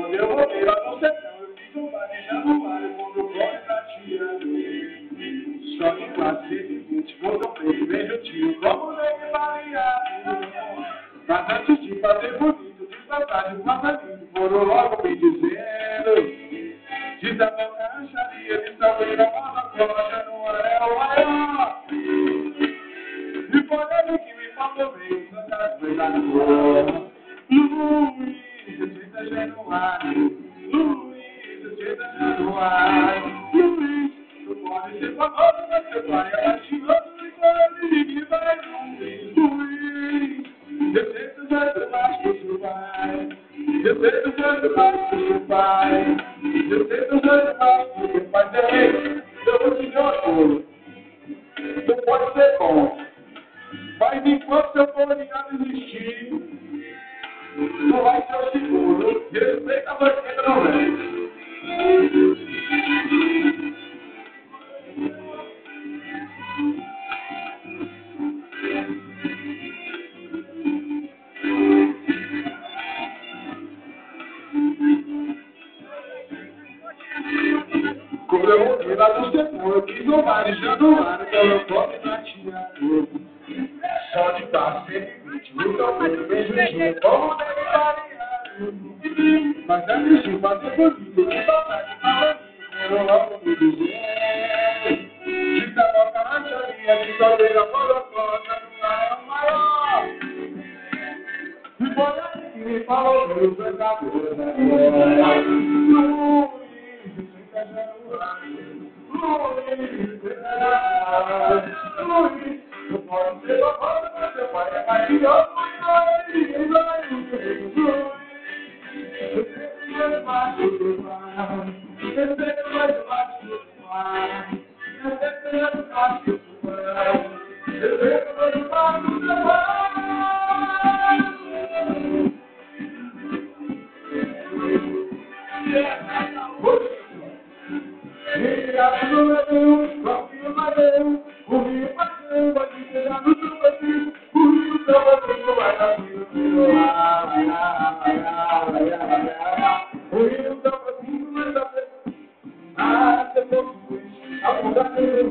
quando eu voltei lá no sertão, eu fiz um varejando o vale, quando o corre tá tirando. Só de 420, quando eu vejo, vejo o tio, como nele variado. Mas antes de fazer bonito, de saudade, um passarinho, foram logo me dizendo. De tamanho rancharia, de saber a mão na coxa, no anel maior. E foi ele que me falou bem, Santa Coisa no cor. Luiz, Santa Januário. Luiz, Santa Januário. Luiz, tu pode ser famoso, mas seu pai é latinoso e quando ele vai Luiz. Luiz, eu sei que vai ser mais que o seu pai. Eu sei que vai ser mais que o seu pai. Eu sei que vai ser mais que o seu pai. Eu vou te dizer uma coisa. Tu pode ser bom. Mas enquanto seu comunidade existir, não vai ser o seguro. Respeita a banqueta, não é? Quando eu voltei lá do sertão, eu quis um varejando o ar, então eu toque na tia tudo. Só de passo, 120, nunca mais beijo de como deve variar. Mas antes de fazer bonito, de saudade, falando, foram logo me dizer. De taboca na charinha, de solteira, colocosa, no ar é o maior. E foi ele que me falou, meu pecador, Luiz, tu pode ser famoso, mas seu pai é maravilhoso, mas ninguém vai Luiz. Eu sei que vai mais do que vai. Eu sei que vai mais do que vai. Eu sei que vai mais do que vai. Eu sei que vai mais do que vai. O rio passou, vai chegar no seu vazio. O rio tá batendo, vai dar frio. O rio tá batendo, vai dar frio. Ah, você pode ver, a bunda do rio.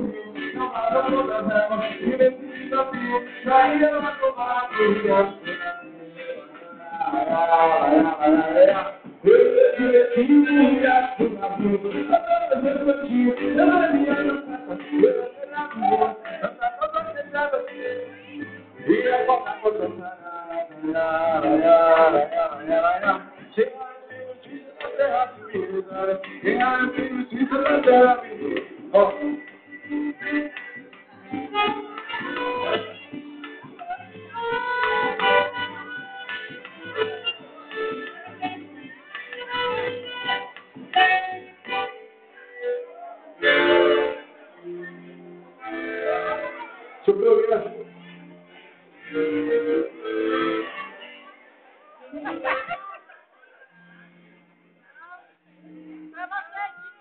Não para toda dela, e nesse desafio, daí ela tomar o rio.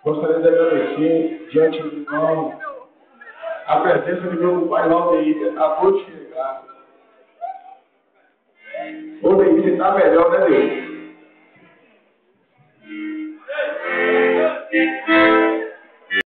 Gostaria de agradecer, diante do irmão, a presença de meu pai Valdeir, acabou de chegar. Valdeir, você está melhor, né, Deus?